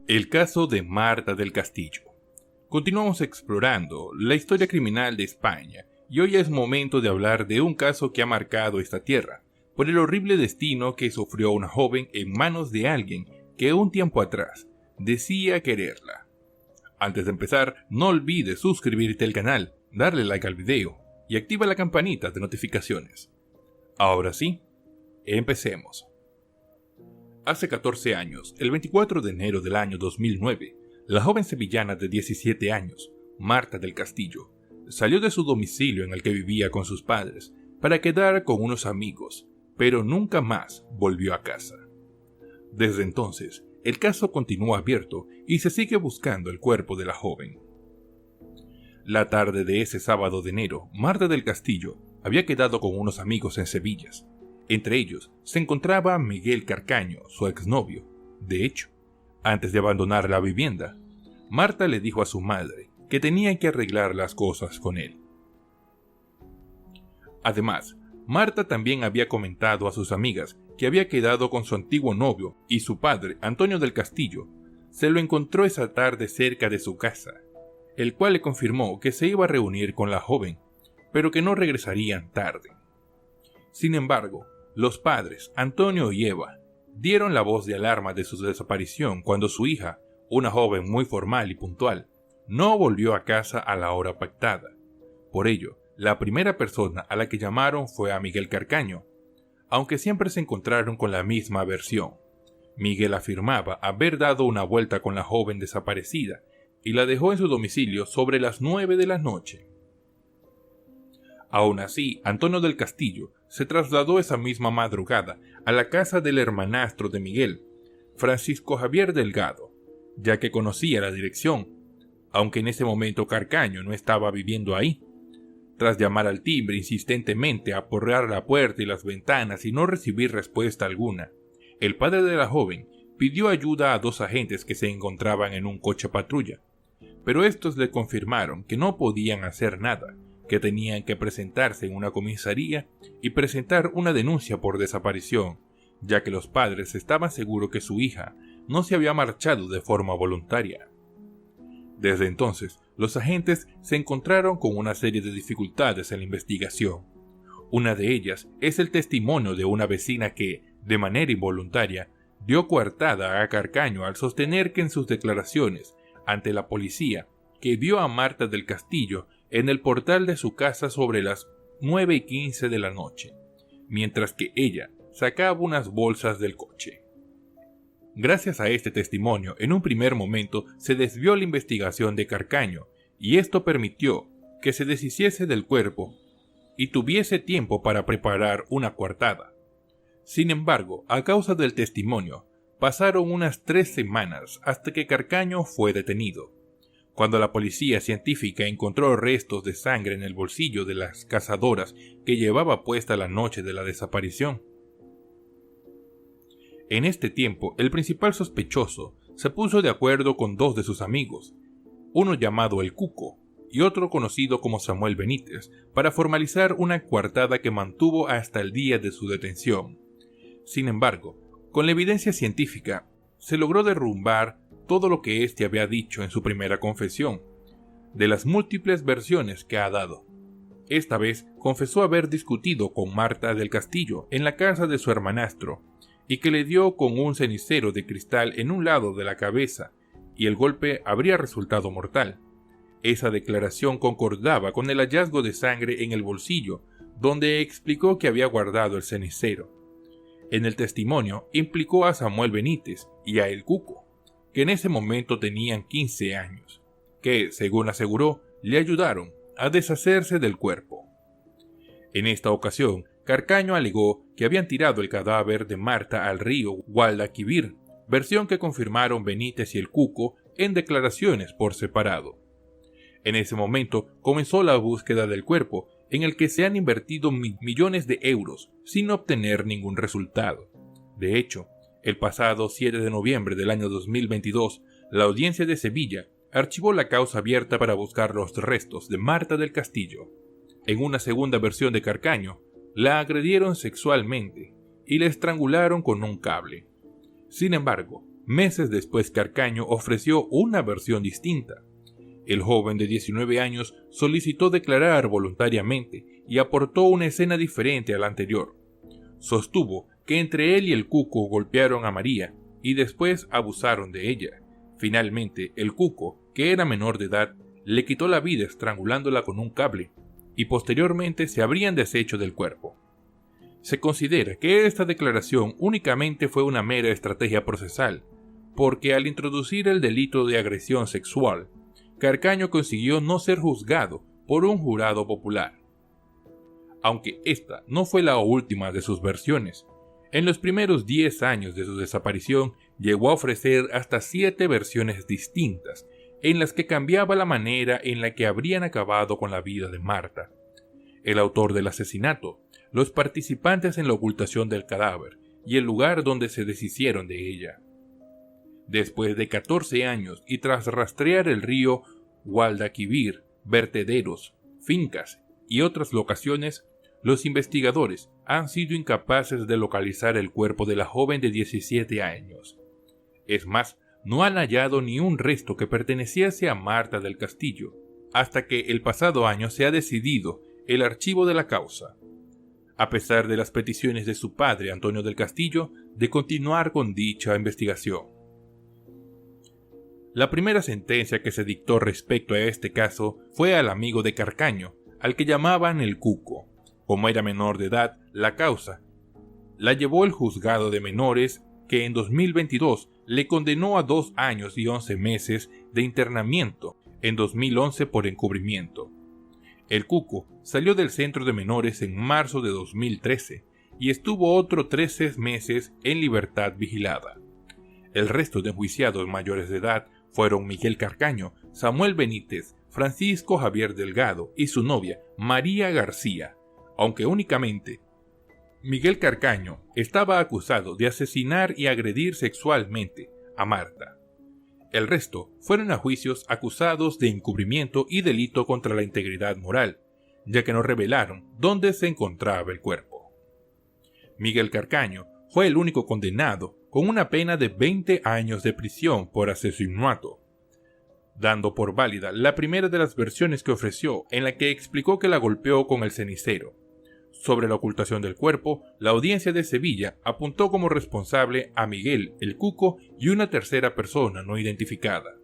El caso de Marta del Castillo. Continuamos explorando la historia criminal de España y hoy es momento de hablar de un caso que ha marcado esta tierra por el horrible destino que sufrió una joven en manos de alguien que un tiempo atrás decía quererla. Antes de empezar, no olvides suscribirte al canal, darle like al video y activa la campanita de notificaciones. Ahora sí, empecemos. Hace 14 años, el 24 de enero del año 2009, la joven sevillana de 17 años, Marta del Castillo, salió de su domicilio en el que vivía con sus padres para quedar con unos amigos, pero nunca más volvió a casa. Desde entonces, el caso continúa abierto y se sigue buscando el cuerpo de la joven. La tarde de ese sábado de enero, Marta del Castillo había quedado con unos amigos en Sevilla. Entre ellos se encontraba Miguel Carcaño, su exnovio. De hecho, antes de abandonar la vivienda, Marta le dijo a su madre que tenía que arreglar las cosas con él. Además, Marta también había comentado a sus amigas que había quedado con su antiguo novio y su padre, Antonio del Castillo, se lo encontró esa tarde cerca de su casa, el cual le confirmó que se iba a reunir con la joven, pero que no regresarían tarde. Sin embargo, los padres, Antonio y Eva, dieron la voz de alarma de su desaparición cuando su hija, una joven muy formal y puntual, no volvió a casa a la hora pactada. Por ello, la primera persona a la que llamaron fue a Miguel Carcaño, aunque siempre se encontraron con la misma versión. Miguel afirmaba haber dado una vuelta con la joven desaparecida y la dejó en su domicilio sobre las 9 de la noche. Aún así, Antonio del Castillo se trasladó esa misma madrugada a la casa del hermanastro de Miguel, Francisco Javier Delgado, ya que conocía la dirección, aunque en ese momento Carcaño no estaba viviendo ahí. Tras llamar al timbre insistentemente, aporrear la puerta y las ventanas y no recibir respuesta alguna, el padre de la joven pidió ayuda a 2 agentes que se encontraban en un coche patrulla, pero estos le confirmaron que no podían hacer nada, que tenían que presentarse en una comisaría y presentar una denuncia por desaparición, ya que los padres estaban seguros que su hija no se había marchado de forma voluntaria. Desde entonces, los agentes se encontraron con una serie de dificultades en la investigación. Una de ellas es el testimonio de una vecina que, de manera involuntaria, dio coartada a Carcaño al sostener que en sus declaraciones ante la policía que vio a Marta del Castillo en el portal de su casa sobre las 9:15 de la noche, mientras que ella sacaba unas bolsas del coche. Gracias a este testimonio, en un primer momento se desvió la investigación de Carcaño, y esto permitió que se deshiciese del cuerpo y tuviese tiempo para preparar una coartada. Sin embargo, a causa del testimonio, pasaron unas 3 semanas hasta que Carcaño fue detenido. Cuando la policía científica encontró restos de sangre en el bolsillo de las cazadoras que llevaba puesta la noche de la desaparición. En este tiempo, el principal sospechoso se puso de acuerdo con 2 de sus amigos, uno llamado el Cuco y otro conocido como Samuel Benítez, para formalizar una coartada que mantuvo hasta el día de su detención. Sin embargo, con la evidencia científica, se logró derrumbar todo lo que éste había dicho en su primera confesión, de las múltiples versiones que ha dado. Esta vez confesó haber discutido con Marta del Castillo en la casa de su hermanastro, y que le dio con un cenicero de cristal en un lado de la cabeza, y el golpe habría resultado mortal. Esa declaración concordaba con el hallazgo de sangre en el bolsillo, donde explicó que había guardado el cenicero. En el testimonio implicó a Samuel Benítez y a El Cuco, que en ese momento tenían 15 años, que, según aseguró, le ayudaron a deshacerse del cuerpo. En esta ocasión, Carcaño alegó que habían tirado el cadáver de Marta al río Guadalquivir, versión que confirmaron Benítez y El Cuco en declaraciones por separado. En ese momento comenzó la búsqueda del cuerpo, en el que se han invertido millones de euros sin obtener ningún resultado. De hecho, el pasado 7 de noviembre del año 2022, la audiencia de Sevilla archivó la causa abierta para buscar los restos de Marta del Castillo. En una segunda versión de Carcaño, la agredieron sexualmente y la estrangularon con un cable. Sin embargo, Meses después, Carcaño ofreció una versión distinta. El joven de 19 años solicitó declarar voluntariamente y aportó una escena diferente a la anterior. Sostuvo que entre él y el Cuco golpearon a María y después abusaron de ella. Finalmente, el Cuco, que era menor de edad, le quitó la vida estrangulándola con un cable y posteriormente se habrían deshecho del cuerpo. Se considera que esta declaración únicamente fue una mera estrategia procesal, porque al introducir el delito de agresión sexual, Carcaño consiguió no ser juzgado por un jurado popular. Aunque esta no fue la última de sus versiones, en los primeros 10 años de su desaparición llegó a ofrecer hasta 7 versiones distintas, en las que cambiaba la manera en la que habrían acabado con la vida de Marta, el autor del asesinato, los participantes en la ocultación del cadáver y el lugar donde se deshicieron de ella. Después de 14 años y tras rastrear el río Guadalquivir, vertederos, fincas y otras locaciones, los investigadores han sido incapaces de localizar el cuerpo de la joven de 17 años. Es más, no han hallado ni un resto que perteneciese a Marta del Castillo, hasta que el pasado año se ha decidido el archivo de la causa, a pesar de las peticiones de su padre Antonio del Castillo de continuar con dicha investigación. La primera sentencia que se dictó respecto a este caso fue al amigo de Carcaño, al que llamaban el Cuco. Como era menor de edad, la causa la llevó el juzgado de menores, que en 2022 le condenó a 2 años y 11 meses de internamiento, en 2011 por encubrimiento. El Cuco salió del centro de menores en marzo de 2013 y estuvo otros 13 meses en libertad vigilada. El resto de enjuiciados mayores de edad fueron Miguel Carcaño, Samuel Benítez, Francisco Javier Delgado y su novia María García, aunque únicamente Miguel Carcaño estaba acusado de asesinar y agredir sexualmente a Marta. El resto fueron a juicios acusados de encubrimiento y delito contra la integridad moral, ya que no revelaron dónde se encontraba el cuerpo. Miguel Carcaño fue el único condenado con una pena de 20 años de prisión por asesinato, dando por válida la primera de las versiones que ofreció, en la que explicó que la golpeó con el cenicero. Sobre la ocultación del cuerpo, la audiencia de Sevilla apuntó como responsable a Miguel el Cuco y una tercera persona no identificada.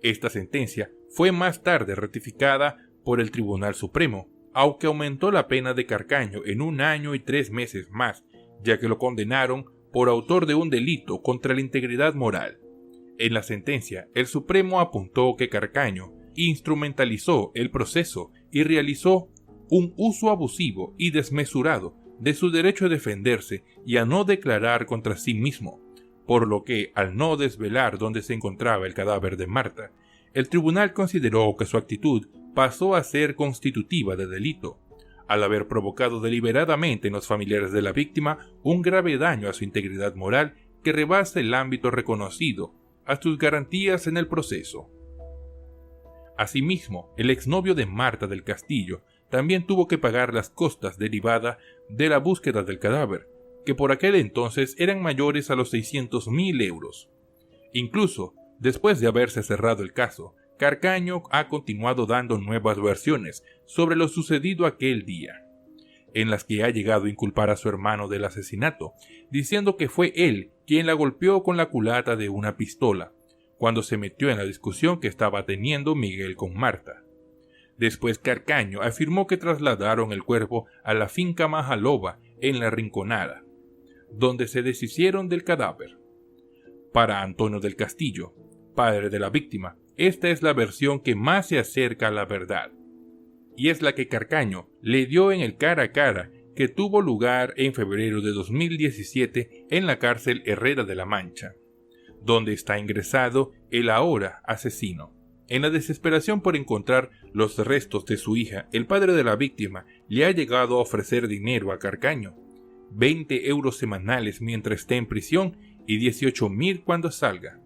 Esta sentencia fue más tarde ratificada por el Tribunal Supremo, aunque aumentó la pena de Carcaño en 1 año y 3 meses más, ya que lo condenaron por autor de un delito contra la integridad moral. En la sentencia, el Supremo apuntó que Carcaño instrumentalizó el proceso y realizó un uso abusivo y desmesurado de su derecho a defenderse y a no declarar contra sí mismo, por lo que, al no desvelar dónde se encontraba el cadáver de Marta, el tribunal consideró que su actitud pasó a ser constitutiva de delito, al haber provocado deliberadamente en los familiares de la víctima un grave daño a su integridad moral que rebasa el ámbito reconocido a sus garantías en el proceso. Asimismo, el exnovio de Marta del Castillo también tuvo que pagar las costas derivadas de la búsqueda del cadáver, que por aquel entonces eran mayores a los 600.000 euros. Incluso, después de haberse cerrado el caso, Carcaño ha continuado dando nuevas versiones sobre lo sucedido aquel día, en las que ha llegado a inculpar a su hermano del asesinato, diciendo que fue él quien la golpeó con la culata de una pistola, cuando se metió en la discusión que estaba teniendo Miguel con Marta. Después Carcaño afirmó que trasladaron el cuerpo a la finca Majaloba en La Rinconada, donde se deshicieron del cadáver. Para Antonio del Castillo, padre de la víctima, esta es la versión que más se acerca a la verdad, y es la que Carcaño le dio en el cara a cara que tuvo lugar en febrero de 2017 en la cárcel Herrera de la Mancha, donde está ingresado el ahora asesino. En la desesperación por encontrar los restos de su hija, el padre de la víctima le ha llegado a ofrecer dinero a Carcaño, 20 euros semanales mientras esté en prisión y 18.000 cuando salga,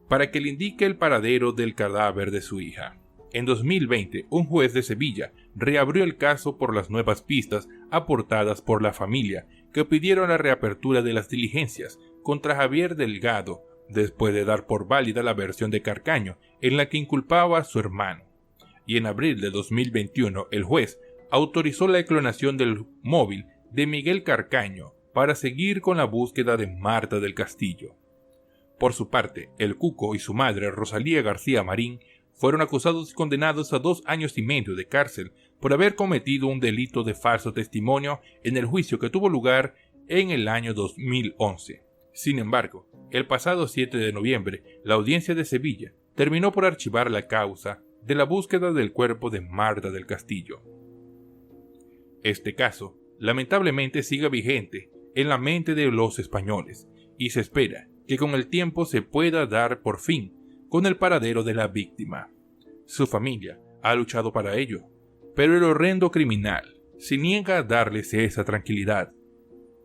para que le indique el paradero del cadáver de su hija. En 2020, un juez de Sevilla reabrió el caso por las nuevas pistas aportadas por la familia, que pidieron la reapertura de las diligencias contra Javier Delgado, después de dar por válida la versión de Carcaño, en la que inculpaba a su hermano. Y en abril de 2021 el juez autorizó la clonación del móvil de Miguel Carcaño para seguir con la búsqueda de Marta del Castillo. Por su parte, el Cuco y su madre Rosalía García Marín fueron acusados y condenados a 2 años y medio de cárcel por haber cometido un delito de falso testimonio en el juicio que tuvo lugar en el año 2011. Sin embargo, el pasado 7 de noviembre, la audiencia de Sevilla terminó por archivar la causa de la búsqueda del cuerpo de Marta del Castillo. Este caso, lamentablemente, sigue vigente en la mente de los españoles y se espera que con el tiempo se pueda dar por fin con el paradero de la víctima. Su familia ha luchado para ello, pero el horrendo criminal se niega a darles esa tranquilidad,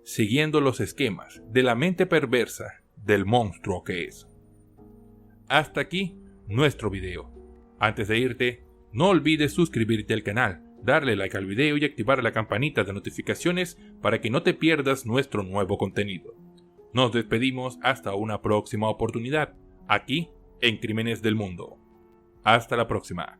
siguiendo los esquemas de la mente perversa del monstruo que es. Hasta aquí nuestro video. Antes de irte, no olvides suscribirte al canal, darle like al video y activar la campanita de notificaciones para que no te pierdas nuestro nuevo contenido. Nos despedimos hasta una próxima oportunidad, aquí en Crímenes del Mundo. Hasta la próxima.